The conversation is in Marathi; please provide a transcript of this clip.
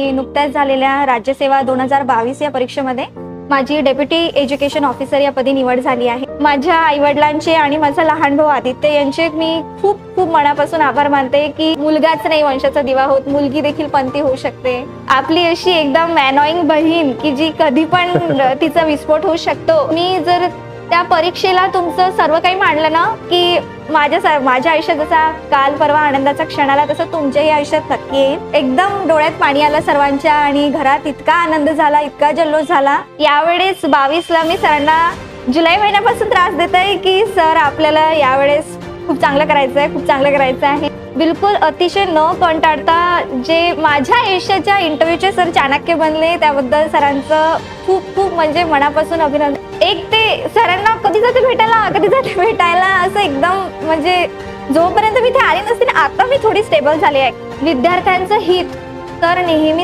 नुकत्याच झालेल्या राज्यसेवा 2022 या परीक्षेमध्ये माझी डेप्युटी एज्युकेशन ऑफिसर या पदी निवड झाली आहे। माझ्या आईवडिलांचे आणि माझा लहान भाऊ आदित्य यांचे मी खूप खूप मनापासून आभार मानते की मुलगाच नाही वंशाचा दिवा होत, मुलगी देखील पंथी होऊ शकते। आपली अशी एकदम अनॉइंग बहीण की जी कधी पण तिचा विस्फोट होऊ शकतो। मी जर त्या परीक्षेला तुमचं सर्व काही मांडलं ना की माझ्या आयुष्यात जसा काल परवा आनंदाचा क्षण आला तसं तुमच्याही आयुष्यात नक्की येईल। एकदम डोळ्यात पाणी आलं सर्वांच्या आणि घरात इतका आनंद झाला, इतका जल्लोष झाला। यावेळेस 22ला मी सरांना जुलै महिन्यापासून त्रास देत आहे की सर आपल्याला यावेळेस खूप चांगलं करायचं आहे, खूप चांगलं करायचं आहे। बिलकुल अतिशय न कंटाळता जे माझ्या आयुष्याच्या इंटरव्ह्यूचे सर चाणक्य बनले त्याबद्दल सरांचं खूप खूप म्हणजे मनापासून अभिनंदन। एक ते सरांना कधी जाते भेटायला असं एकदम म्हणजे जोपर्यंत मी ते आले नसते ना, आता मी थोडी स्टेबल झाली आहे। विद्यार्थ्यांचं हित तर नेहमीच